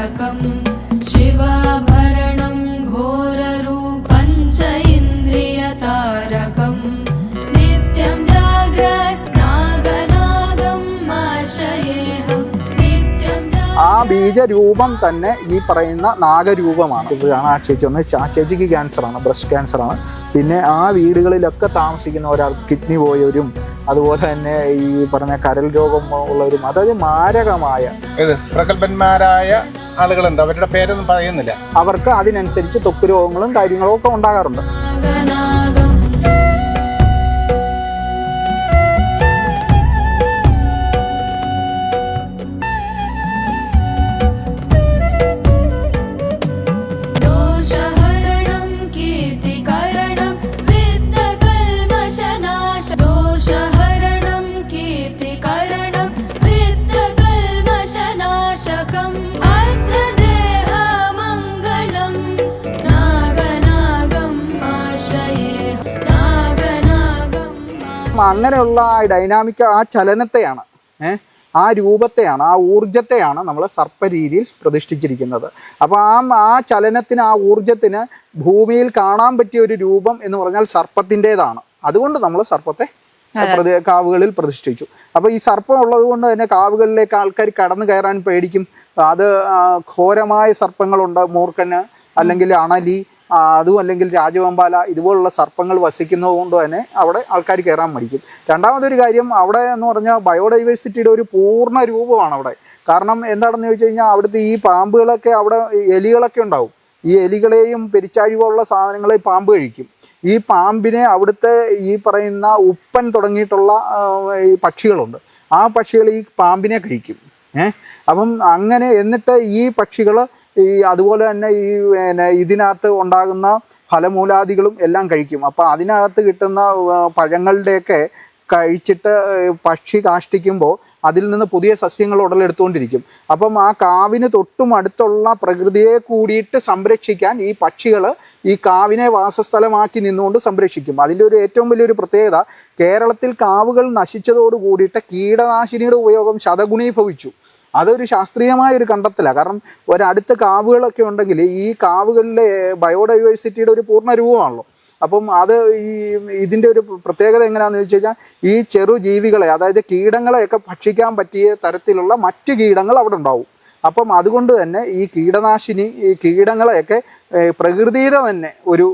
तारकं शिवाभरणं घोररूपं च इन्द्रियतारकं नित्यं जाग्रस्नागनागं आश्रयेऽहं नित्यं ആ ബീജരൂപം തന്നെ ഈ പറയുന്ന നാഗരൂപമാണ്. ഇപ്പോഴാണ് ആ ചേച്ചി വന്നത്. ആ ചേച്ചിക്ക് ക്യാൻസറാണ്, ബ്രസ്റ്റ് ക്യാൻസറാണ്. പിന്നെ ആ വീടുകളിലൊക്കെ താമസിക്കുന്ന ഒരാൾ കിഡ്നി പോയവരും അതുപോലെ തന്നെ ഈ പറഞ്ഞ കരൾ രോഗം ഉള്ളവരും, അതായത് മാരകമായ പ്രഗത്ഭന്മാരായ ആളുകളുണ്ട്. അവരുടെ പേരൊന്നും പറയുന്നില്ല. അവർക്ക് അതിനനുസരിച്ച് ത്വക്ക് രോഗങ്ങളും കാര്യങ്ങളും ഒക്കെ ഉണ്ടാകാറുണ്ട്. അങ്ങനെയുള്ള ആ ഡൈനാമിക്, ആ ചലനത്തെയാണ്, ആ രൂപത്തെയാണ്, ആ ഊർജത്തെയാണ് നമ്മൾ സർപ്പരീതിയിൽ പ്രതിഷ്ഠിച്ചിരിക്കുന്നത്. അപ്പോൾ ആ ചലനത്തിന്, ആ ഊർജത്തിന് ഭൂമിയിൽ കാണാൻ പറ്റിയ ഒരു രൂപം എന്ന് പറഞ്ഞാൽ സർപ്പത്തിൻ്റെതാണ്. അതുകൊണ്ട് നമ്മൾ സർപ്പത്തെ കാവുകളിൽ പ്രതിഷ്ഠിച്ചു. അപ്പോൾ ഈ സർപ്പം ഉള്ളത് കൊണ്ട് തന്നെ കാവുകളിലേക്ക് ആൾക്കാർ കടന്നു കയറാൻ പേടിക്കും. അത് ഘോരമായ സർപ്പങ്ങളുണ്ട്, മൂർഖന് അല്ലെങ്കിൽ അണലി, അതും അല്ലെങ്കിൽ രാജവെമ്പാല, ഇതുപോലുള്ള സർപ്പങ്ങൾ വസിക്കുന്നത് കൊണ്ട് തന്നെ അവിടെ ആൾക്കാർ കയറാൻ മടിക്കും. രണ്ടാമതൊരു കാര്യം, അവിടെ എന്ന് പറഞ്ഞാൽ ബയോഡൈവേഴ്സിറ്റിയുടെ ഒരു പൂർണ്ണ രൂപമാണ് അവിടെ. കാരണം എന്താണെന്ന് ചോദിച്ചു കഴിഞ്ഞാൽ അവിടുത്തെ ഈ പാമ്പുകളൊക്കെ, അവിടെ എലികളൊക്കെ ഉണ്ടാവും. ഈ എലികളെയും പെരിച്ചാഴി പോലുള്ള സാധനങ്ങളെ പാമ്പ് കഴിക്കും. ഈ പാമ്പിനെ അവിടുത്തെ ഈ പറയുന്ന ഉപ്പൻ തുടങ്ങിയിട്ടുള്ള ഈ പക്ഷികളുണ്ട്. ആ പക്ഷികൾ ഈ പാമ്പിനെ കഴിക്കും. അപ്പം അങ്ങനെ എന്നിട്ട് ഈ പക്ഷികൾ അതുപോലെ തന്നെ ഇതിനകത്ത് ഉണ്ടാകുന്ന ഫലമൂലാദികളും എല്ലാം കഴിക്കും. അപ്പോൾ അതിനകത്ത് കിട്ടുന്ന പഴങ്ങളുടെയൊക്കെ കഴിച്ചിട്ട് പക്ഷി കാഷ്ടിക്കുമ്പോൾ അതിൽ നിന്ന് പുതിയ സസ്യങ്ങൾ ഉടലെടുത്തുകൊണ്ടിരിക്കും. അപ്പം ആ കാവിന് തൊട്ടും അടുത്തുള്ള പ്രകൃതിയെ കൂടിയിട്ട് സംരക്ഷിക്കാൻ ഈ പക്ഷികൾ ഈ കാവിനെ വാസസ്ഥലമാക്കി നിന്നുകൊണ്ട് സംരക്ഷിക്കും. അതിൻ്റെ ഒരു ഏറ്റവും വലിയൊരു പ്രത്യേകത, കേരളത്തിൽ കാവുകൾ നശിച്ചതോട് കൂടിയിട്ട് കീടനാശിനിയുടെ ഉപയോഗം ശതഗുണീഭവിച്ചു. അതൊരു ശാസ്ത്രീയമായ ഒരു കണ്ടെത്തലാണ്. കാരണം ഒരടുത്ത കാവുകളൊക്കെ ഉണ്ടെങ്കിൽ ഈ കാവുകളിലെ ബയോഡൈവേഴ്സിറ്റിയുടെ ഒരു പൂർണ്ണ രൂപമാണല്ലോ. അപ്പം അത് ഇതിൻ്റെ ഒരു പ്രത്യേകത എങ്ങനെയാണെന്ന് വെച്ച് കഴിഞ്ഞാൽ ഈ ചെറു ജീവികളെ, അതായത് കീടങ്ങളെയൊക്കെ ഭക്ഷിക്കാൻ പറ്റിയ തരത്തിലുള്ള മറ്റു കീടങ്ങൾ അവിടെ ഉണ്ടാവും. അപ്പം അതുകൊണ്ട് തന്നെ ഈ കീടനാശിനി, ഈ കീടങ്ങളെയൊക്കെ പ്രകൃതിയുടെ തന്നെ ഒരു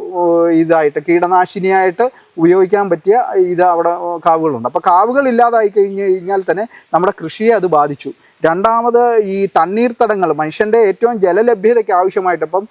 ഇതായിട്ട് കീടനാശിനിയായിട്ട് ഉപയോഗിക്കാൻ പറ്റിയ ഇത് അവിടെ കാവുകളുണ്ട്. അപ്പോൾ കാവുകൾ ഇല്ലാതായി കഴിഞ്ഞാൽ തന്നെ നമ്മുടെ കൃഷിയെ അത് ബാധിച്ചു. രണ്ടാമത് ഈ തണ്ണീർത്തടങ്ങൾ, മനുഷ്യൻ്റെ ഏറ്റവും ജലലഭ്യതയ്ക്ക് ആവശ്യമായിട്ട് ഇപ്പം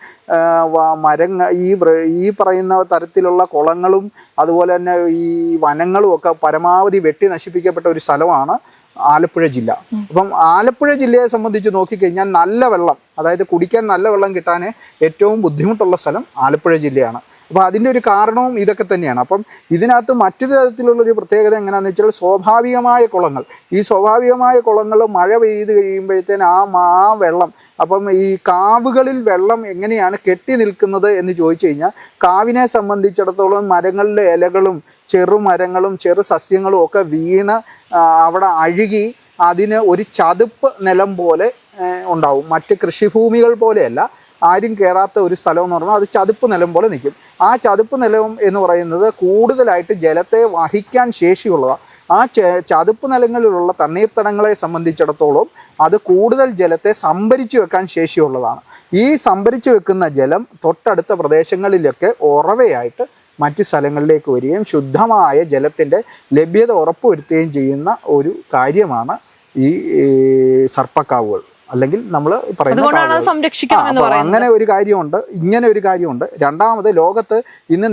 ഈ പറയുന്ന തരത്തിലുള്ള കുളങ്ങളും അതുപോലെ തന്നെ ഈ വനങ്ങളും ഒക്കെ പരമാവധി വെട്ടി നശിപ്പിക്കപ്പെട്ട ഒരു സ്ഥലമാണ് ആലപ്പുഴ ജില്ല. അപ്പം ആലപ്പുഴ ജില്ലയെ സംബന്ധിച്ച് നോക്കിക്കഴിഞ്ഞാൽ നല്ല വെള്ളം, അതായത് കുടിക്കാൻ നല്ല വെള്ളം കിട്ടാൻ ഏറ്റവും ബുദ്ധിമുട്ടുള്ള സ്ഥലം ആലപ്പുഴ ജില്ലയാണ്. അപ്പോൾ അതിൻ്റെ ഒരു കാരണവും ഇതൊക്കെ തന്നെയാണ്. അപ്പം ഇതിനകത്ത് മറ്റൊരു തരത്തിലുള്ളൊരു പ്രത്യേകത എങ്ങനെയാണെന്ന് വെച്ചാൽ സ്വാഭാവികമായ കുളങ്ങൾ, ഈ സ്വാഭാവികമായ കുളങ്ങൾ മഴ പെയ്ത് കഴിയുമ്പോഴത്തേന് ആ വെള്ളം, അപ്പം ഈ കാവുകളിൽ വെള്ളം എങ്ങനെയാണ് കെട്ടി നിൽക്കുന്നത് എന്ന് ചോദിച്ചു കഴിഞ്ഞാൽ, കാവിനെ സംബന്ധിച്ചിടത്തോളം മരങ്ങളിലെ ഇലകളും ചെറുമരങ്ങളും ചെറു സസ്യങ്ങളും ഒക്കെ വീണ് അവിടെ അഴുകി അതിന് ഒരു ചതുപ്പ് നിലം പോലെ ഉണ്ടാവും. മറ്റ് കൃഷിഭൂമികൾ പോലെയല്ല, ആരും കയറാത്ത ഒരു സ്ഥലം എന്ന് പറഞ്ഞാൽ അത് ചതുപ്പ് നിലം പോലെ നിൽക്കും. ആ ചതുപ്പ് നിലം എന്ന് പറയുന്നത് കൂടുതലായിട്ട് ജലത്തെ വഹിക്കാൻ ശേഷിയുള്ളതാണ്. ആ ചതുപ്പ് നിലങ്ങളിലുള്ള തണ്ണീർത്തടങ്ങളെ സംബന്ധിച്ചിടത്തോളം അത് കൂടുതൽ ജലത്തെ സംഭരിച്ചു വെക്കാൻ ശേഷിയുള്ളതാണ്. ഈ സംഭരിച്ചു വെക്കുന്ന ജലം തൊട്ടടുത്ത പ്രദേശങ്ങളിലൊക്കെ ഉറവയായിട്ട് മറ്റ് സ്ഥലങ്ങളിലേക്ക് വരികയും ശുദ്ധമായ ജലത്തിൻ്റെ ലഭ്യത ഉറപ്പുവരുത്തുകയും ചെയ്യുന്ന ഒരു കാര്യമാണ് ഈ സർപ്പക്കാവുകൾ, അല്ലെങ്കിൽ നമ്മൾ പറയുന്ന അങ്ങനെ ഒരു കാര്യമുണ്ട്. ഇങ്ങനെ ഒരു കാര്യമുണ്ട്. രണ്ടാമത്, ലോകത്ത് ഇന്ന്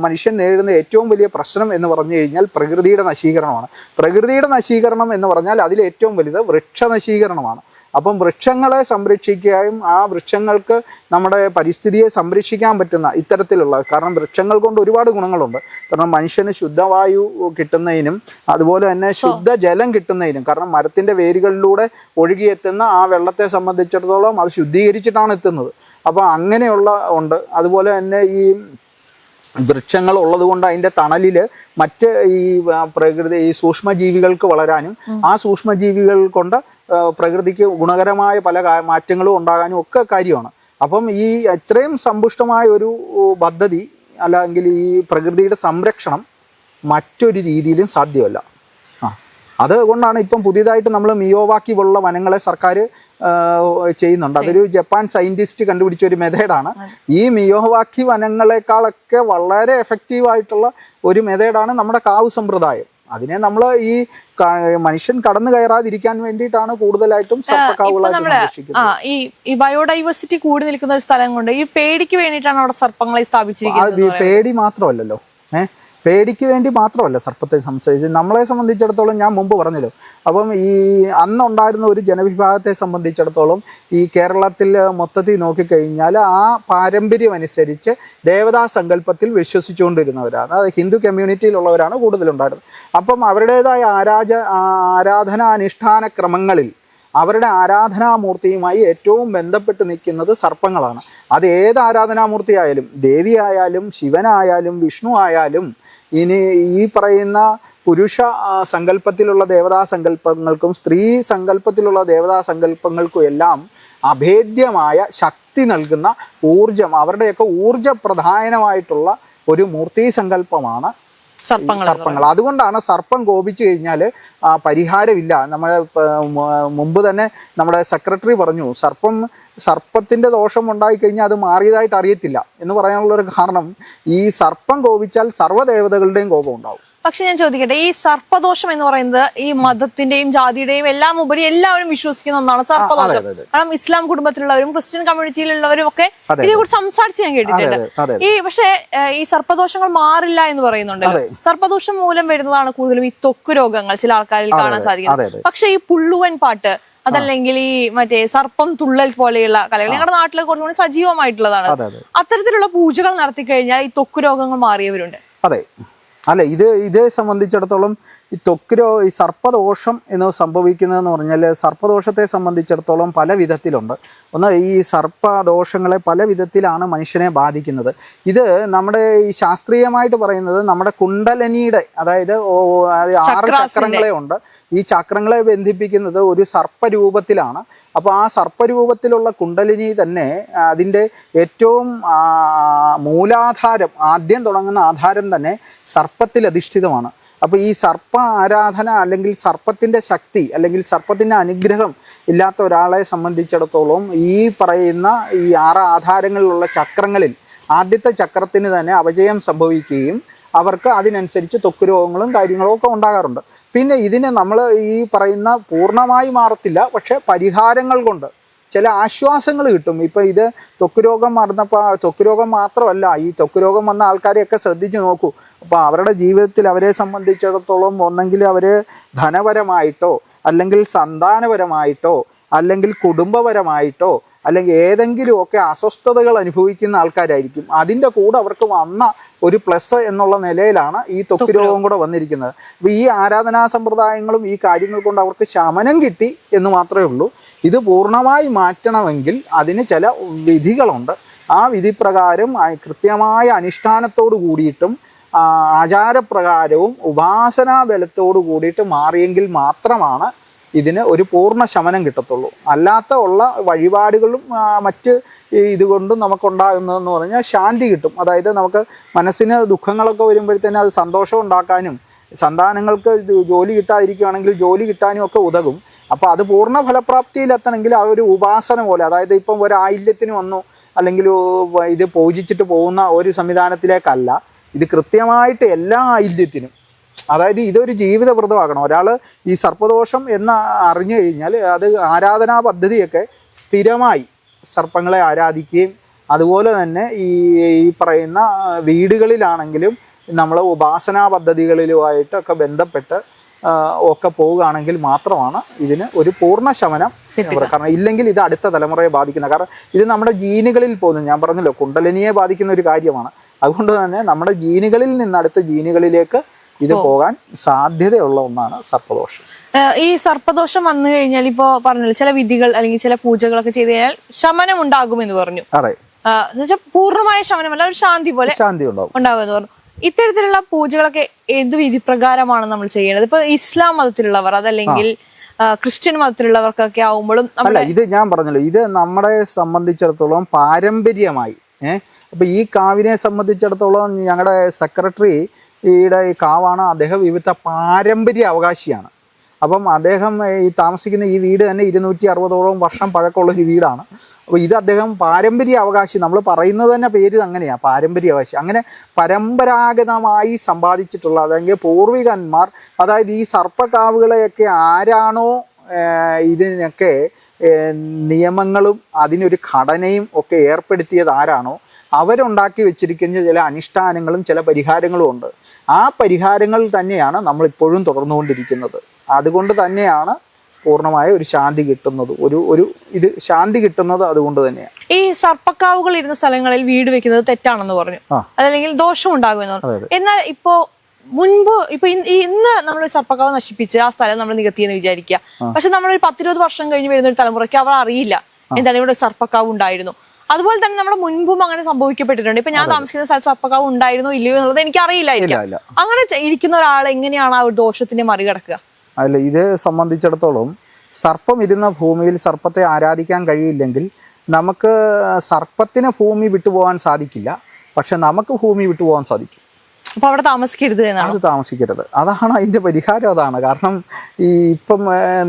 മനുഷ്യൻ നേരിടുന്ന ഏറ്റവും വലിയ പ്രശ്നം എന്ന് പറഞ്ഞു കഴിഞ്ഞാൽ പ്രകൃതിയുടെ നശീകരണമാണ്. പ്രകൃതിയുടെ നശീകരണം എന്ന് പറഞ്ഞാൽ അതിൽ ഏറ്റവും വലുത് വൃക്ഷ നശീകരണമാണ്. അപ്പം വൃക്ഷങ്ങളെ സംരക്ഷിക്കുകയും ആ വൃക്ഷങ്ങൾക്ക് നമ്മുടെ പരിസ്ഥിതിയെ സംരക്ഷിക്കാൻ പറ്റുന്ന ഇത്തരത്തിലുള്ള, കാരണം വൃക്ഷങ്ങൾ കൊണ്ട് ഒരുപാട് ഗുണങ്ങളുണ്ട്. കാരണം മനുഷ്യന് ശുദ്ധവായു കിട്ടുന്നതിനും അതുപോലെ തന്നെ ശുദ്ധജലം കിട്ടുന്നതിനും, കാരണം മരത്തിൻ്റെ വേരുകളിലൂടെ ഒഴുകിയെത്തുന്ന ആ വെള്ളത്തെ സംബന്ധിച്ചിടത്തോളം അത് ശുദ്ധീകരിച്ചിട്ടാണ് എത്തുന്നത്. അപ്പോൾ അങ്ങനെയുള്ള ഉണ്ട്. അതുപോലെ തന്നെ ഈ വൃക്ഷങ്ങൾ ഉള്ളത് കൊണ്ട് അതിൻ്റെ തണലിൽ മറ്റ് ഈ പ്രകൃതി ഈ സൂക്ഷ്മജീവികൾക്ക് വളരാനും ആ സൂക്ഷ്മജീവികൾ കൊണ്ട് പ്രകൃതിക്ക് ഗുണകരമായ പല മാറ്റങ്ങളും ഉണ്ടാകാനും ഒക്കെ കാര്യമാണ്. അപ്പം ഈ ഇത്രയും സമ്പുഷ്ടമായ ഒരു പദ്ധതി അല്ലെങ്കിൽ ഈ പ്രകൃതിയുടെ സംരക്ഷണം മറ്റൊരു രീതിയിലും സാധ്യമല്ല. അതുകൊണ്ടാണ് ഇപ്പം പുതിയതായിട്ട് നമ്മൾ മിയോവാക്കി പോലുള്ള വനങ്ങളെ സർക്കാർ ചെയ്യുന്നുണ്ട്. അതൊരു ജപ്പാൻ സയൻറ്റിസ്റ്റ് കണ്ടുപിടിച്ച ഒരു മെത്തേഡാണ്. ഈ മിയോവാക്കി വനങ്ങളെക്കാളൊക്കെ വളരെ എഫക്റ്റീവായിട്ടുള്ള ഒരു മെത്തേഡാണ് നമ്മുടെ കാവ് സമ്പ്രദായം. അതിനെ നമ്മൾ ഈ മനുഷ്യൻ കടന്നു കയറാതിരിക്കാൻ വേണ്ടിയിട്ടാണ് കൂടുതലായിട്ടും ഈ ബയോഡൈവേഴ്സിറ്റി കൂടി നിൽക്കുന്ന ഒരു സ്ഥലം കൊണ്ട് ഈ പേടിക്ക് വേണ്ടിയിട്ടാണ് അവിടെ സർപ്പങ്ങളെ സ്ഥാപിച്ചിരിക്കുന്നത്. പേടി മാത്രമല്ലല്ലോ, പേടിക്ക് വേണ്ടി മാത്രമല്ല സർപ്പത്തെ സംസാരിച്ച് നമ്മളെ സംബന്ധിച്ചിടത്തോളം ഞാൻ മുമ്പ് പറഞ്ഞല്ലോ. അപ്പം ഈ അന്നുണ്ടായിരുന്ന ഒരു ജനവിഭാഗത്തെ സംബന്ധിച്ചിടത്തോളം ഈ കേരളത്തിൽ മൊത്തത്തിൽ നോക്കിക്കഴിഞ്ഞാൽ ആ പാരമ്പര്യം അനുസരിച്ച് ദേവതാ സങ്കല്പത്തിൽ വിശ്വസിച്ചുകൊണ്ടിരുന്നവരാണ്. അത് ഹിന്ദു കമ്മ്യൂണിറ്റിയിലുള്ളവരാണ് കൂടുതലുണ്ടായിരുന്നത്. അപ്പം അവരുടേതായ ആരാധനാനുഷ്ഠാന ക്രമങ്ങളിൽ അവരുടെ ആരാധനാമൂർത്തിയുമായി ഏറ്റവും ബന്ധപ്പെട്ട് നിൽക്കുന്നത് സർപ്പങ്ങളാണ്. അത് ഏത് ആരാധനാമൂർത്തി ആയാലും, ദേവിയായാലും ശിവനായാലും വിഷ്ണു ആയാലും, ഇനി ഈ പറയുന്ന പുരുഷ സങ്കല്പത്തിലുള്ള ദേവതാ സങ്കല്പങ്ങൾക്കും സ്ത്രീ സങ്കല്പത്തിലുള്ള ദേവതാ സങ്കല്പങ്ങൾക്കും എല്ലാം അഭേദ്യമായ ശക്തി നൽകുന്ന ഊർജം, അവരുടെയൊക്കെ ഊർജപ്രധാനമായിട്ടുള്ള ഒരു മൂർത്തി സങ്കല്പമാണ് സർപ്പങ്ങൾ. അതുകൊണ്ടാണ് സർപ്പം കോപിച്ചു കഴിഞ്ഞാൽ പരിഹാരമില്ല. നമ്മളെ മുമ്പ് തന്നെ നമ്മുടെ സെക്രട്ടറി പറഞ്ഞു, സർപ്പത്തിൻ്റെ ദോഷം ഉണ്ടായിക്കഴിഞ്ഞാൽ അത് മാറിയതായിട്ട് അറിയത്തില്ല എന്ന് പറയാനുള്ളൊരു കാരണം ഈ സർപ്പം കോപിച്ചാൽ സർവ്വദേവതകളുടെയും കോപം ഉണ്ടാവും. പക്ഷെ ഞാൻ ചോദിക്കട്ടെ, ഈ സർപ്പദോഷം എന്ന് പറയുന്നത് ഈ മതത്തിന്റെയും ജാതിയുടെയും എല്ലാം ഉപരി എല്ലാവരും വിശ്വസിക്കുന്ന ഒന്നാണ് സർപ്പദോഷം. കാരണം ഇസ്ലാം കുടുംബത്തിലുള്ളവരും ക്രിസ്ത്യൻ കമ്മ്യൂണിറ്റിയിലുള്ളവരും ഒക്കെ ഇതിനെ കുറിച്ച് സംസാരിച്ച് ഞാൻ കേട്ടിട്ടുണ്ട്. പക്ഷേ ഈ സർപ്പദോഷങ്ങൾ മാറില്ല എന്ന് പറയുന്നുണ്ടല്ലോ. സർപ്പദോഷം മൂലം വരുന്നതാണ് കൂടുതലും ഈ ത്വക്ക് രോഗങ്ങൾ ചില ആൾക്കാരിൽ കാണാൻ സാധിക്കുന്നത്. പക്ഷെ ഈ പുള്ളുവൻ പാട്ട്, അതല്ലെങ്കിൽ ഈ മറ്റേ സർപ്പം തുള്ളൽ പോലെയുള്ള കലകൾ ഞങ്ങളുടെ നാട്ടിൽ കുറച്ചുകൂടി സജീവമായിട്ടുള്ളതാണ്. അത്തരത്തിലുള്ള പൂജകൾ നടത്തി കഴിഞ്ഞാൽ ഈ ത്വക്ക് രോഗങ്ങൾ മാറിയവരുണ്ട്. അതെ, അല്ല ഇതേ സംബന്ധിച്ചിടത്തോളം ഈ സർപ്പദോഷം എന്ന് സംഭവിക്കുന്നതെന്ന് പറഞ്ഞാൽ സർപ്പദോഷത്തെ സംബന്ധിച്ചിടത്തോളം പല വിധത്തിലുണ്ട്. ഒന്ന്, ഈ സർപ്പദോഷങ്ങളെ പല വിധത്തിലാണ് മനുഷ്യനെ ബാധിക്കുന്നത്. ഇത് നമ്മുടെ ഈ ശാസ്ത്രീയമായിട്ട് പറയുന്നത് നമ്മുടെ കുണ്ടലിനിയുടെ, അതായത് 6 ചക്രങ്ങളെ ഉണ്ട്. ഈ ചക്രങ്ങളെ ബന്ധിപ്പിക്കുന്നത് ഒരു സർപ്പരൂപത്തിലാണ്. അപ്പോൾ ആ സർപ്പരൂപത്തിലുള്ള കുണ്ടലിനി തന്നെ അതിൻ്റെ ഏറ്റവും മൂലാധാരം, ആദ്യം തുടങ്ങുന്ന ആധാരം തന്നെ സർപ്പത്തിൽ അധിഷ്ഠിതമാണ്. അപ്പോൾ ഈ സർപ്പ ആരാധന അല്ലെങ്കിൽ സർപ്പത്തിൻ്റെ ശക്തി അല്ലെങ്കിൽ സർപ്പത്തിൻ്റെ അനുഗ്രഹം ഇല്ലാത്ത ഒരാളെ സംബന്ധിച്ചിടത്തോളം ഈ പറയുന്ന ഈ 6 ആധാരങ്ങളിലുള്ള ചക്രങ്ങളിൽ ആദ്യത്തെ ചക്രത്തിന് തന്നെ അപജയം സംഭവിക്കുകയും അവർക്ക് അതിനനുസരിച്ച് ത്വക്ക് രോഗങ്ങളും കാര്യങ്ങളും ഒക്കെ ഉണ്ടാകാറുണ്ട്. പിന്നെ ഇതിനെ നമ്മൾ ഈ പറയുന്ന പൂർണ്ണമായി മാറത്തില്ല, പക്ഷെ പരിഹാരങ്ങൾ കൊണ്ട് ചില ആശ്വാസങ്ങൾ കിട്ടും. ഇപ്പം ഇത് ത്വക്ക് രോഗം മറന്നപ്പോൾ ത്വക്ക് രോഗം മാത്രമല്ല, ഈ ത്വക്ക് രോഗം വന്ന ആൾക്കാരെയൊക്കെ ശ്രദ്ധിച്ച് നോക്കൂ. അപ്പോൾ അവരുടെ ജീവിതത്തിൽ അവരെ സംബന്ധിച്ചിടത്തോളം ഒന്നെങ്കിൽ അവർ ധനപരമായിട്ടോ അല്ലെങ്കിൽ സന്താനപരമായിട്ടോ അല്ലെങ്കിൽ കുടുംബപരമായിട്ടോ അല്ലെങ്കിൽ ഏതെങ്കിലുമൊക്കെ അസ്വസ്ഥതകൾ അനുഭവിക്കുന്ന ആൾക്കാരായിരിക്കും. അതിൻ്റെ കൂടെ അവർക്ക് വന്ന ഒരു പ്ലസ് എന്നുള്ള നിലയിലാണ് ഈ ത്വക്ക് രോഗം കൂടെ വന്നിരിക്കുന്നത്. അപ്പോൾ ഈ ആരാധനാ സമ്പ്രദായങ്ങളും ഈ കാര്യങ്ങൾ കൊണ്ട് അവർക്ക് ശമനം കിട്ടി എന്ന് മാത്രമേ ഉള്ളൂ. ഇത് പൂർണ്ണമായി മാറ്റണമെങ്കിൽ അതിന് ചില വിധികളുണ്ട്. ആ വിധിപ്രകാരം കൃത്യമായ അനുഷ്ഠാനത്തോട് കൂടിയിട്ടും ആചാരപ്രകാരവും ഉപാസനാ ബലത്തോട് കൂടിയിട്ട് മാറിയെങ്കിൽ മാത്രമാണ് ഇതിന് ഒരു പൂർണ്ണ ശമനം കിട്ടത്തുള്ളൂ. അല്ലാത്ത ഉള്ള വഴിപാടുകളും മറ്റ് ഇതുകൊണ്ടും നമുക്കുണ്ടാകുന്നതെന്ന് പറഞ്ഞാൽ ശാന്തി കിട്ടും. അതായത് നമുക്ക് മനസ്സിന് ദുഃഖങ്ങളൊക്കെ വരുമ്പോഴത്തേനും അത് സന്തോഷം ഉണ്ടാക്കാനും സന്താനങ്ങൾക്ക് ജോലി കിട്ടാതിരിക്കുകയാണെങ്കിൽ ജോലി കിട്ടാനും ഒക്കെ ഉതകും. അപ്പോൾ അത് പൂർണ്ണ ഫലപ്രാപ്തിയിലെത്തണമെങ്കിൽ ആ ഒരു ഉപാസന പോലെ, അതായത് ഇപ്പം ഒരു ആയില്യത്തിന് വന്നു അല്ലെങ്കിൽ ഇത് പൂജിച്ചിട്ട് പോകുന്ന ഒരു സംവിധാനത്തിലേക്കല്ല, ഇത് കൃത്യമായിട്ട് എല്ലാ ആയില്യത്തിനും, അതായത് ഇതൊരു ജീവിത വ്രതമാകണം. ഒരാൾ ഈ സർപ്പദോഷം എന്ന് അറിഞ്ഞു കഴിഞ്ഞാൽ അത് ആരാധനാ പദ്ധതിയൊക്കെ സ്ഥിരമായി സർപ്പങ്ങളെ ആരാധിക്കുകയും അതുപോലെ തന്നെ ഈ പറയുന്ന വീടുകളിലാണെങ്കിലും നമ്മൾ ഉപാസനാ പദ്ധതികളിലുമായിട്ടൊക്കെ ബന്ധപ്പെട്ട് ഒക്കെ പോവുകയാണെങ്കിൽ മാത്രമാണ് ഇതിന് ഒരു പൂർണ്ണ ശമനം. കാരണം ഇല്ലെങ്കിൽ ഇത് അടുത്ത തലമുറയെ ബാധിക്കുന്ന, കാരണം ഇത് നമ്മുടെ ജീനുകളിൽ പോകുന്നു. ഞാൻ പറഞ്ഞല്ലോ, കുണ്ടലിനിയെ ബാധിക്കുന്ന ഒരു കാര്യമാണ്. അതുകൊണ്ട് തന്നെ നമ്മുടെ ജീനുകളിൽ നിന്ന് അടുത്ത ജീനുകളിലേക്ക് ഇത് പോകാൻ സാധ്യതയുള്ള ഒന്നാണ് സർപ്പദോഷം. ഈ സർപ്പദോഷം വന്നു കഴിഞ്ഞാൽ ഇപ്പോ പറഞ്ഞല്ലോ ചില വിധികൾ അല്ലെങ്കിൽ ചില പൂജകളൊക്കെ ചെയ്ത് കഴിഞ്ഞാൽ ശമനം ഉണ്ടാകുമെന്ന് പറഞ്ഞു. അതെ, എന്നുവെച്ചാൽ പൂർണ്ണമായ ശമനമല്ല, ഒരു ശാന്തി പോലെ ഉണ്ടാകുമെന്ന് പറഞ്ഞു. ഇത്തരത്തിലുള്ള പൂജകളൊക്കെ ഏത് വിധി പ്രകാരമാണ് നമ്മൾ ചെയ്യേണ്ടത്? ഇപ്പൊ ഇസ്ലാം മതത്തിലുള്ളവർ അതല്ലെങ്കിൽ ക്രിസ്ത്യൻ മതത്തിലുള്ളവർക്കൊക്കെ ആവുമ്പോഴും അല്ല, ഇത് ഞാൻ പറഞ്ഞല്ലോ, ഇത് നമ്മളെ സംബന്ധിച്ചിടത്തോളം പാരമ്പര്യമായി. അപ്പൊ ഈ കാവിനെ സംബന്ധിച്ചിടത്തോളം ഞങ്ങളുടെ സെക്രട്ടറിയുടെ ഈ കാവാണ്. അദ്ദേഹം ഇവിടുത്തെ പാരമ്പര്യ അവകാശിയാണ്. അപ്പം അദ്ദേഹം ഈ താമസിക്കുന്ന ഈ വീട് തന്നെ 260ഓളം വർഷം പഴക്കമുള്ളൊരു വീടാണ്. അപ്പോൾ ഇത് അദ്ദേഹം പാരമ്പര്യ അവകാശി, നമ്മൾ പറയുന്നത് തന്നെ പേര് അങ്ങനെയാണ്, പാരമ്പര്യ അവകാശി. അങ്ങനെ പരമ്പരാഗതമായി സമ്പാദിച്ചിട്ടുള്ള, അല്ലെങ്കിൽ പൂർവികന്മാർ, അതായത് ഈ സർപ്പക്കാവുകളെയൊക്കെ ആരാണോ ഇതിനൊക്കെ നിയമങ്ങളും അതിനൊരു ഘടനയും ഒക്കെ ഏർപ്പെടുത്തിയത് ആരാണോ അവരുണ്ടാക്കി വെച്ചിരിക്കുന്ന ചില അനുഷ്ഠാനങ്ങളും ചില പരിഹാരങ്ങളും ഉണ്ട്. ആ പരിഹാരങ്ങൾ തന്നെയാണ് നമ്മളിപ്പോഴും തുടർന്നുകൊണ്ടിരിക്കുന്നത്. അതുകൊണ്ട് തന്നെയാണ് പൂർണ്ണമായ ഒരു ശാന്തി കിട്ടുന്നത്. ഇത് ശാന്തി കിട്ടുന്നത് അതുകൊണ്ട് തന്നെയാണ്. ഈ സർപ്പക്കാവുകൾ ഇരുന്ന സ്ഥലങ്ങളിൽ വീട് വെക്കുന്നത് തെറ്റാണെന്ന് പറഞ്ഞു, അതല്ലെങ്കിൽ ദോഷം ഉണ്ടാകുമെന്ന് പറഞ്ഞു. എന്നാൽ മുൻപ് ഇന്ന് നമ്മൾ സർപ്പക്കാവ് നശിപ്പിച്ച് ആ സ്ഥലം നമ്മൾ നികത്തിയെന്ന് വിചാരിക്കുക. പക്ഷെ നമ്മളൊരു 10-20 വർഷം കഴിഞ്ഞ് വരുന്ന ഒരു തലമുറയ്ക്ക് അവർ അറിയില്ല എന്താണ് ഇവിടെ ഒരു സർപ്പക്കാവ് ഉണ്ടായിരുന്നു. അതുപോലെ തന്നെ നമ്മുടെ മുൻപും അങ്ങനെ സംഭവിക്കപ്പെട്ടിട്ടുണ്ട്. ഇപ്പൊ ഞാൻ താമസിക്കുന്ന സ്ഥലത്ത് സർപ്പക്കാവ് ഉണ്ടായിരുന്നോ ഇല്ലയോ എന്നുള്ളത് എനിക്ക് അറിയില്ലായിരിക്കും. അങ്ങനെ ഇരിക്കുന്ന ഒരാൾ എങ്ങനെയാണ് ആ ഒരു ദോഷത്തിനെ മറികടക്കുക? അല്ല, ഇത് സംബന്ധിച്ചിടത്തോളം സർപ്പം ഇരുന്ന ഭൂമിയിൽ സർപ്പത്തെ ആരാധിക്കാൻ കഴിയില്ലെങ്കിൽ നമുക്ക് സർപ്പത്തിന് ഭൂമി വിട്ടുപോകാൻ സാധിക്കില്ല, പക്ഷെ നമുക്ക് ഭൂമി വിട്ടുപോകാൻ സാധിക്കും. അപ്പൊ അവിടെ താമസിക്കരുത്, അത് താമസിക്കരുത്. അതാണ് അതിന്റെ പരിഹാരം. അതാണ് കാരണം. ഇപ്പം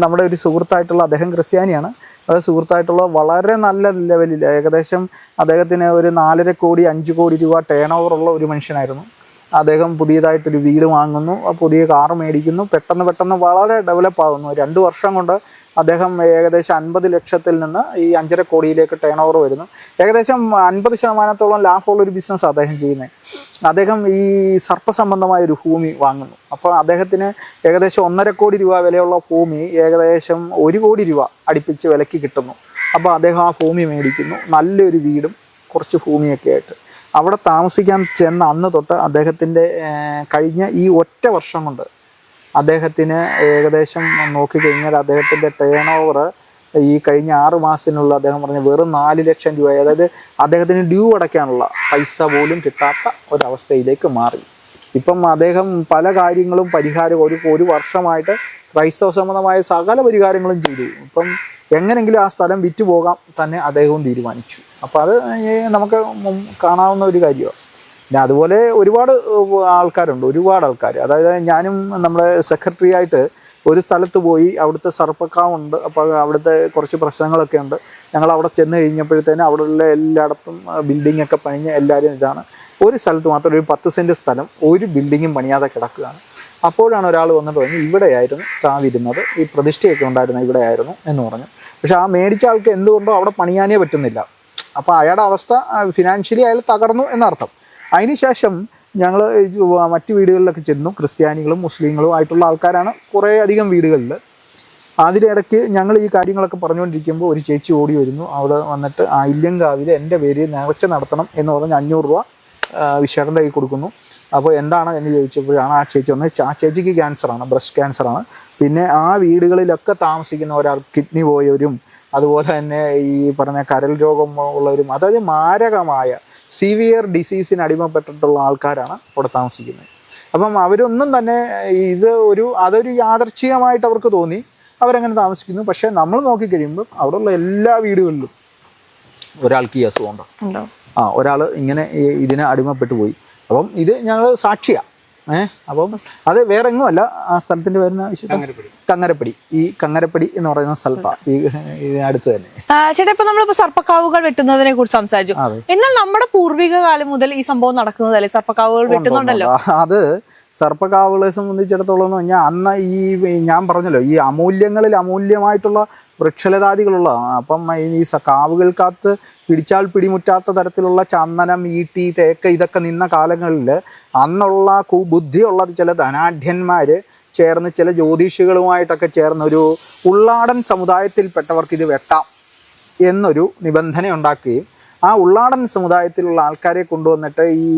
നമ്മുടെ ഒരു സുഹൃത്തായിട്ടുള്ള, അദ്ദേഹം ക്രിസ്ത്യാനിയാണ്, അത് സുഹൃത്തായിട്ടുള്ള വളരെ നല്ല ലെവലിൽ, ഏകദേശം അദ്ദേഹത്തിന് ഒരു 4.5 കോടി 5 കോടി രൂപ ടേൺ ഓവർ ഉള്ള ഒരു മനുഷ്യനായിരുന്നു. അദ്ദേഹം പുതിയതായിട്ടൊരു വീട് വാങ്ങുന്നു, പുതിയ കാറ് മേടിക്കുന്നു, പെട്ടെന്ന് വളരെ ഡെവലപ്പ് ആകുന്നു. 2 വർഷം കൊണ്ട് അദ്ദേഹം ഏകദേശം 50 ലക്ഷത്തിൽ നിന്ന് ഈ 5.5 കോടിയിലേക്ക് ടേൺ ഓവർ വരുന്നു. ഏകദേശം 50% ലാഭമുള്ള ഒരു ബിസിനസ് അദ്ദേഹം ചെയ്യുന്നത്. അദ്ദേഹം ഈ സർപ്പസംബന്ധമായ ഒരു ഭൂമി വാങ്ങുന്നു. അപ്പോൾ അദ്ദേഹത്തിന് ഏകദേശം 1.5 കോടി രൂപ വിലയുള്ള ഭൂമി ഏകദേശം 1 കോടി രൂപ അടുപ്പിച്ച് വിലയ്ക്ക് കിട്ടുന്നു. അപ്പോൾ അദ്ദേഹം ആ ഭൂമി മേടിക്കുന്നു, നല്ലൊരു വീടും കുറച്ച് ഭൂമിയൊക്കെ ആയിട്ട്. അവിടെ താമസിക്കാൻ ചെന്ന അന്ന് തൊട്ട് അദ്ദേഹത്തിൻ്റെ കഴിഞ്ഞ ഈ ഒറ്റ വർഷം കൊണ്ട് അദ്ദേഹത്തിന് ഏകദേശം നോക്കിക്കഴിഞ്ഞാൽ അദ്ദേഹത്തിൻ്റെ ടേൺ ഓവർ ഈ കഴിഞ്ഞ 6 മാസത്തിനുള്ള അദ്ദേഹം പറഞ്ഞ വെറും 4 ലക്ഷം രൂപ, അതായത് അദ്ദേഹത്തിന് ഡ്യൂ അടയ്ക്കാനുള്ള പൈസ പോലും കിട്ടാത്ത ഒരവസ്ഥയിലേക്ക് മാറി. ഇപ്പം അദ്ദേഹം പല കാര്യങ്ങളും പരിഹാരം ഒരു വർഷമായിട്ട് ക്രൈസ്തവ സംബന്ധമായ സകല പരിഹാരങ്ങളും ചെയ്തു. ഇപ്പം എങ്ങനെങ്കിലും ആ സ്ഥലം വിറ്റുപോകാൻ തന്നെ അദ്ദേഹവും തീരുമാനിച്ചു. അപ്പോൾ അത് നമുക്ക് കാണാവുന്ന ഒരു കാര്യമാണ്. പിന്നെ അതുപോലെ ഒരുപാട് ആൾക്കാർ, അതായത് ഞാനും നമ്മുടെ സെക്രട്ടറി ആയിട്ട് ഒരു സ്ഥലത്ത് പോയി, അവിടുത്തെ സർപ്പക്കാവുണ്ട്. അപ്പോൾ അവിടുത്തെ കുറച്ച് പ്രശ്നങ്ങളൊക്കെ ഉണ്ട്. ഞങ്ങൾ അവിടെ ചെന്ന് കഴിഞ്ഞപ്പോഴത്തേനും അവിടെയുള്ള എല്ലായിടത്തും ബിൽഡിംഗ് ഒക്കെ പണിഞ്ഞ് എല്ലാവരും ഇതാണ്. ഒരു സ്ഥലത്ത് മാത്രം ഒരു 10 സെൻറ്റ് സ്ഥലം ഒരു ബിൽഡിങ്ങും പണിയാതെ കിടക്കുകയാണ്. അപ്പോഴാണ് ഒരാൾ വന്നിട്ട് പറഞ്ഞു ഇവിടെയായിരുന്നു താവിരുന്നത്, ഈ പ്രതിഷ്ഠയൊക്കെ ഉണ്ടായിരുന്നത് ഇവിടെയായിരുന്നു എന്ന് പറഞ്ഞു. പക്ഷെ ആ മേടിച്ച ആൾക്ക് എന്തുകൊണ്ടോ അവിടെ പണിയാനേ പറ്റുന്നില്ല. അപ്പോൾ അയാളുടെ അവസ്ഥ ഫിനാൻഷ്യലി അയാൾ തകർന്നു എന്നർത്ഥം. അതിനുശേഷം ഞങ്ങൾ മറ്റ് വീടുകളിലൊക്കെ ചെന്നു. ക്രിസ്ത്യാനികളും മുസ്ലിങ്ങളും ആയിട്ടുള്ള ആൾക്കാരാണ് കുറേ അധികം വീടുകളിൽ. അതിനിടയ്ക്ക് ഞങ്ങൾ ഈ കാര്യങ്ങളൊക്കെ പറഞ്ഞുകൊണ്ടിരിക്കുമ്പോൾ ഒരു ചേച്ചി ഓടി വരുന്നു. അവിടെ വന്നിട്ട് ഇല്യങ്കാവിൽ എൻ്റെ പേര് നേർച്ച നടത്തണം എന്ന് പറഞ്ഞ് 500 രൂപ വിശേഷൻ്റെ കൈ കൊടുക്കുന്നു. അപ്പോൾ എന്താണ് എന്ന് ചോദിച്ചപ്പോഴാണ് ആ ചേച്ചി വന്നത്. ആ ചേച്ചിക്ക് ക്യാൻസറാണ്, ബ്രസ്റ്റ് ക്യാൻസറാണ്. പിന്നെ ആ വീടുകളിലൊക്കെ താമസിക്കുന്ന ഒരാൾ കിഡ്നി പോയവരും അതുപോലെ തന്നെ ഈ പറഞ്ഞ കരൾ രോഗം ഉള്ളവരും, അതായത് മാരകമായ സിവിയർ ഡിസീസിന് അടിമപ്പെട്ടിട്ടുള്ള ആൾക്കാരാണ് അവിടെ താമസിക്കുന്നത്. അപ്പം അവരൊന്നും തന്നെ അതൊരു യാദർച്ഛികമായിട്ട് അവർക്ക് തോന്നി, അവരങ്ങനെ താമസിക്കുന്നു. പക്ഷേ നമ്മൾ നോക്കിക്കഴിയുമ്പോൾ അവിടെയുള്ള എല്ലാ വീടുകളിലും ഒരാൾക്ക് ഈ അസുഖം ഉണ്ടോ, ഒരാൾ ഇങ്ങനെ ഇതിന് അടിമപ്പെട്ടു പോയി. അപ്പം ഇത് ഞങ്ങൾ സാക്ഷിയാണ്. അപ്പം അത് വേറെ എങ്ങുമല്ല, ആ സ്ഥലത്തിൻ്റെ പേരുന്ന കങ്ങരപ്പടി. ഈ കങ്ങരപ്പടി എന്ന് പറയുന്ന സ്ഥലത്താണ് ഈ അടുത്ത് തന്നെ. ചേട്ടാ, ഇപ്പൊ നമ്മളിപ്പോ സർപ്പക്കാവുകൾ വെട്ടുന്നതിനെ കുറിച്ച് സംസാരിച്ചു. എന്നാൽ നമ്മുടെ പൂർവിക കാലം മുതൽ ഈ സംഭവം നടക്കുന്നതല്ലേ, സർപ്പക്കാവുകൾ വെട്ടുന്നുണ്ടല്ലോ? അത് സർപ്പക്കാവുകളെ സംബന്ധിച്ചിടത്തോളം എന്ന് പറഞ്ഞാൽ അന്ന് ഞാൻ പറഞ്ഞല്ലോ, ഈ അമൂല്യങ്ങളിൽ അമൂല്യമായിട്ടുള്ള വൃക്ഷലതാദികളുള്ള, അപ്പം ഈ കാവുകൾക്കകത്ത് പിടിച്ചാൽ പിടിമുറ്റാത്ത തരത്തിലുള്ള ചന്ദനം, ഈട്ടി, തേക്ക് ഇതൊക്കെ നിന്ന കാലങ്ങളിൽ അന്നുള്ള ബുദ്ധിയുള്ള ചില ധനാഢ്യന്മാർ ചേർന്ന് ചില ജ്യോതിഷികളുമായിട്ടൊക്കെ ചേർന്ന് ഒരു ഉള്ളാടൻ സമുദായത്തിൽപ്പെട്ടവർക്ക് ഇത് വെട്ടാം എന്നൊരു നിബന്ധന ഉണ്ടാക്കുകയും ആ ഉള്ളാടൻ സമുദായത്തിലുള്ള ആൾക്കാരെ കൊണ്ടുവന്നിട്ട് ഈ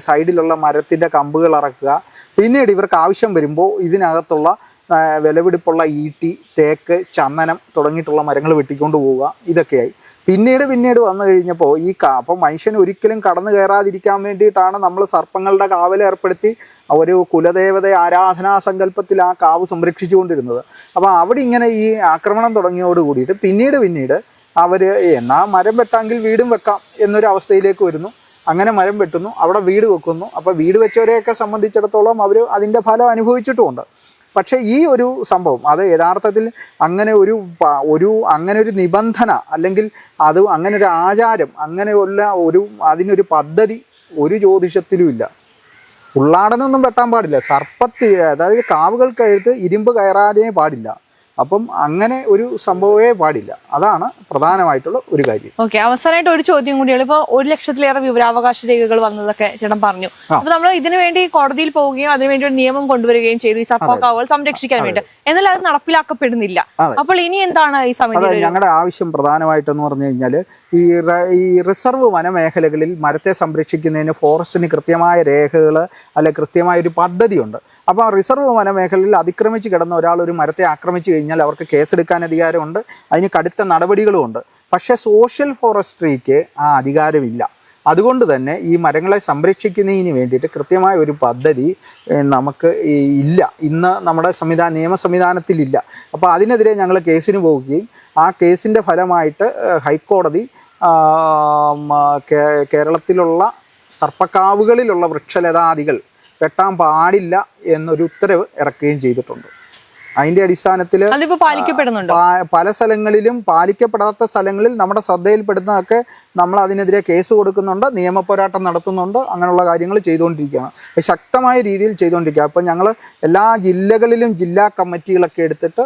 സൈഡിലുള്ള മരത്തിൻ്റെ കമ്പുകൾ ഇറക്കുക. പിന്നീട് ഇവർക്ക് ആവശ്യം വരുമ്പോൾ ഇതിനകത്തുള്ള വിലപിടിപ്പുള്ള ഈട്ടി, തേക്ക്, ചന്ദനം തുടങ്ങിയിട്ടുള്ള മരങ്ങൾ വെട്ടിക്കൊണ്ട് പോവുക. ഇതൊക്കെയായി. പിന്നീട് വന്നു കഴിഞ്ഞപ്പോൾ അപ്പം മനുഷ്യൻ ഒരിക്കലും കടന്നു കയറാതിരിക്കാൻ വേണ്ടിയിട്ടാണ് നമ്മൾ സർപ്പങ്ങളുടെ കാവൽ ഏർപ്പെടുത്തി ഒരു കുലദേവത ആരാധനാ സങ്കല്പത്തിൽ ആ കാവ് സംരക്ഷിച്ചുകൊണ്ടിരുന്നത്. അപ്പോൾ അവിടെ ഇങ്ങനെ ഈ ആക്രമണം തുടങ്ങിയോട് കൂടിയിട്ട് പിന്നീട് അവർ എന്നാ മരം വെട്ടാമെങ്കിൽ വീടും വെക്കാം എന്നൊരു അവസ്ഥയിലേക്ക് വരുന്നു. അങ്ങനെ മരം വെട്ടുന്നു, അവിടെ വീട് വെക്കുന്നു. അപ്പോൾ വീട് വെച്ചവരെയൊക്കെ സംബന്ധിച്ചിടത്തോളം അവർ അതിൻ്റെ ഫലം അനുഭവിച്ചിട്ടുമുണ്ട്. പക്ഷേ ഈ ഒരു സംഭവം അത് യഥാർത്ഥത്തിൽ അങ്ങനെ ഒരു നിബന്ധന അല്ലെങ്കിൽ അത് അങ്ങനെ ഒരു ആചാരം അങ്ങനെയുള്ള അതിനൊരു പദ്ധതി ഒരു ജ്യോതിഷത്തിലും ഇല്ല. ഉള്ളാടനൊന്നും വെട്ടാൻ പാടില്ല. അതായത് കാവുകൾക്കകത്ത് ഇരുമ്പ് കയറാനേ പാടില്ല. അപ്പം അങ്ങനെ ഒരു സംഭവമേ പാടില്ല. അതാണ് പ്രധാനമായിട്ടുള്ള ഒരു കാര്യം. ഓക്കെ, അവസാനമായിട്ട് ഒരു ചോദ്യം കൂടിയാണ്. ഇപ്പൊ 1 ലക്ഷത്തിലേറെ വിവരാവകാശ രേഖകൾ വന്നതൊക്കെ ചേട്ടൻ പറഞ്ഞു. അപ്പൊ നമ്മൾ ഇതിനു വേണ്ടി കോടതിയിൽ പോവുകയും അതിനുവേണ്ടി ഒരു നിയമം കൊണ്ടുവരികയും ചെയ്തു ഈ സർപ്പക്കാവുകൾ സംരക്ഷിക്കാൻ വേണ്ടി. എന്നാൽ അത് നടപ്പിലാക്കപ്പെടുന്നില്ല. അപ്പോൾ ഇനി എന്താണ് ഈ സമിതി? ഞങ്ങളുടെ ആവശ്യം പ്രധാനമായിട്ടെന്ന് പറഞ്ഞു കഴിഞ്ഞാൽ ഈ റിസർവ് വനമേഖലകളിൽ മരത്തെ സംരക്ഷിക്കുന്നതിന് ഫോറസ്റ്റിന് കൃത്യമായ രേഖകൾ അല്ലെ കൃത്യമായ ഒരു പദ്ധതിയുണ്ട്. അപ്പോൾ റിസർവ് വനമേഖലയിൽ അതിക്രമിച്ച് കിടന്ന ഒരാൾ ഒരു മരത്തെ ആക്രമിച്ചു കഴിഞ്ഞാൽ അവർക്ക് കേസെടുക്കാൻ അധികാരമുണ്ട്, അതിന് കടുത്ത നടപടികളുമുണ്ട്. പക്ഷേ സോഷ്യൽ ഫോറസ്ട്രിക്ക് ആ അധികാരമില്ല. അതുകൊണ്ട് തന്നെ ഈ മരങ്ങളെ സംരക്ഷിക്കുന്നതിന് വേണ്ടിയിട്ട് കൃത്യമായ ഒരു പദ്ധതി നമുക്ക് ഇല്ല, ഇന്ന് നമ്മുടെ നിയമ സംവിധാനത്തിലില്ല. അപ്പോൾ അതിനെതിരെ ഞങ്ങൾ കേസിന് പോവുകയും ആ കേസിൻ്റെ ഫലമായിട്ട് ഹൈക്കോടതി കേരളത്തിലുള്ള സർപ്പക്കാവുകളിലുള്ള വൃക്ഷലതാദികൾ വെട്ടാൻ പാടില്ല എന്നൊരു ഉത്തരവ് ഇറക്കുകയും ചെയ്തിട്ടുണ്ട്. അതിന്റെ അടിസ്ഥാനത്തിൽ പല സ്ഥലങ്ങളിലും പാലിക്കപ്പെടാത്ത സ്ഥലങ്ങളിൽ നമ്മുടെ ശ്രദ്ധയിൽപ്പെടുന്നതൊക്കെ നമ്മൾ അതിനെതിരെ കേസ് കൊടുക്കുന്നുണ്ട്, നിയമപോരാട്ടം നടത്തുന്നുണ്ട്, അങ്ങനെയുള്ള കാര്യങ്ങൾ ചെയ്തുകൊണ്ടിരിക്കുകയാണ്, ശക്തമായ രീതിയിൽ ചെയ്തുകൊണ്ടിരിക്കുക. അപ്പം ഞങ്ങൾ എല്ലാ ജില്ലകളിലും ജില്ലാ കമ്മിറ്റികളൊക്കെ എടുത്തിട്ട്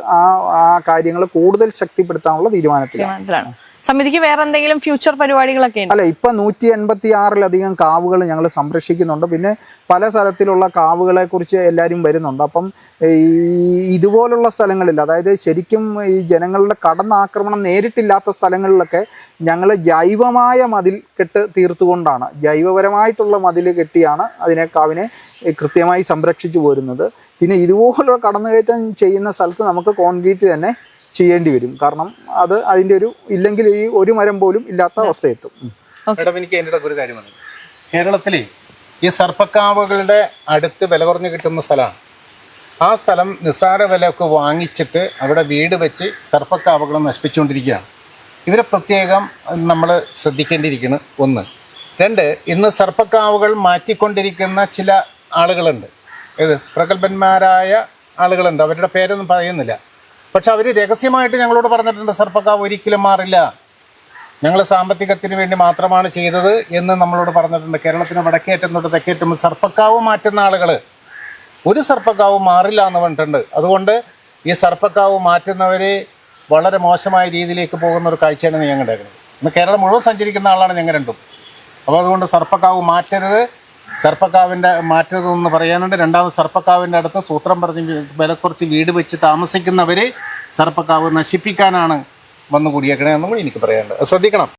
ആ കാര്യങ്ങൾ കൂടുതൽ ശക്തിപ്പെടുത്താനുള്ള തീരുമാനത്തിലാണ്. സമിതിക്ക് വേറെ എന്തെങ്കിലും ഫ്യൂച്ചർ പരിപാടികളൊക്കെ അല്ല, ഇപ്പം 186-ലധികം കാവുകൾ ഞങ്ങൾ സംരക്ഷിക്കുന്നുണ്ട്. പിന്നെ പല സ്ഥലത്തിലുള്ള കാവുകളെ കുറിച്ച് എല്ലാവരും വരുന്നുണ്ട്. അപ്പം ഇതുപോലുള്ള സ്ഥലങ്ങളിൽ, അതായത് ശരിക്കും ഈ ജനങ്ങളുടെ കടന്നാക്രമണം നേരിട്ടില്ലാത്ത സ്ഥലങ്ങളിലൊക്കെ ഞങ്ങൾ ജൈവമായ മതിൽ കെട്ട് തീർത്തുകൊണ്ടാണ്, ജൈവപരമായിട്ടുള്ള മതിൽ കെട്ടിയാണ് കാവിനെ കൃത്യമായി സംരക്ഷിച്ചു പോരുന്നത്. പിന്നെ ഇതുപോലുള്ള കടന്നുകയറ്റം ചെയ്യുന്ന സ്ഥലത്ത് നമുക്ക് കോൺക്രീറ്റ് തന്നെ ചെയ്യേണ്ടി വരും. കാരണം അതിൻ്റെ ഇല്ലെങ്കിൽ ഈ ഒരു മരം പോലും ഇല്ലാത്ത അവസ്ഥയെത്തും. എനിക്ക് എൻ്റെ ഒരു കാര്യം വന്നു, കേരളത്തിൽ ഈ സർപ്പക്കാവുകളുടെ അടുത്ത് വില കുറഞ്ഞ് കിട്ടുന്ന സ്ഥലമാണ്. ആ സ്ഥലം നിസ്സാര വിലയൊക്കെ വാങ്ങിച്ചിട്ട് അവിടെ വീട് വെച്ച് സർപ്പക്കാവുകൾ നശിപ്പിച്ചുകൊണ്ടിരിക്കുകയാണ്. ഇവരെ പ്രത്യേകം നമ്മൾ ശ്രദ്ധിക്കേണ്ടിയിരിക്കുന്നു. 1. 2, ഇന്ന് സർപ്പക്കാവുകൾ മാറ്റിക്കൊണ്ടിരിക്കുന്ന ചില ആളുകളുണ്ട്, പ്രഗത്ഭന്മാരായ ആളുകളുണ്ട്. അവരുടെ പേരൊന്നും പറയുന്നില്ല. പക്ഷെ അവർ രഹസ്യമായിട്ട് ഞങ്ങളോട് പറഞ്ഞിട്ടുണ്ട്, സർപ്പക്കാവ് ഒരിക്കലും മാറില്ല, ഞങ്ങൾ സാമ്പത്തികത്തിന് വേണ്ടി മാത്രമാണ് ചെയ്തത് എന്ന് നമ്മളോട് പറഞ്ഞിട്ടുണ്ട്. കേരളത്തിന് വടക്കേറ്റം തൊട്ട് തെക്കേറ്റം സർപ്പക്കാവ് മാറ്റുന്ന ആളുകൾ ഒരു സർപ്പക്കാവ് മാറില്ല എന്ന് പറഞ്ഞിട്ടുണ്ട്. അതുകൊണ്ട് ഈ സർപ്പക്കാവ് മാറ്റുന്നവരെ വളരെ മോശമായ രീതിയിലേക്ക് പോകുന്ന ഒരു കാഴ്ചയാണ് ഞങ്ങൾ ഉണ്ടാക്കുന്നത്. ഇന്ന് കേരളം മുഴുവൻ സഞ്ചരിക്കുന്ന ആളാണ് ഞങ്ങൾ രണ്ടും. അപ്പോൾ അതുകൊണ്ട് സർപ്പക്കാവ് മാറ്റരുത്, സർപ്പക്കാവിൻ്റെ മാറ്റരുതെന്ന് പറയാനുണ്ട്. 2ാമത് സർപ്പക്കാവിൻ്റെ അടുത്ത് സൂത്രം പറഞ്ഞ് വിലക്കുറച്ച് വീട് വെച്ച് താമസിക്കുന്നവരെ സർപ്പക്കാവ് നശിപ്പിക്കാനാണ് വന്നുകൂടിയേക്കണേ എന്നും കൂടി എനിക്ക് പറയാനുണ്ട്. ശ്രദ്ധിക്കണം.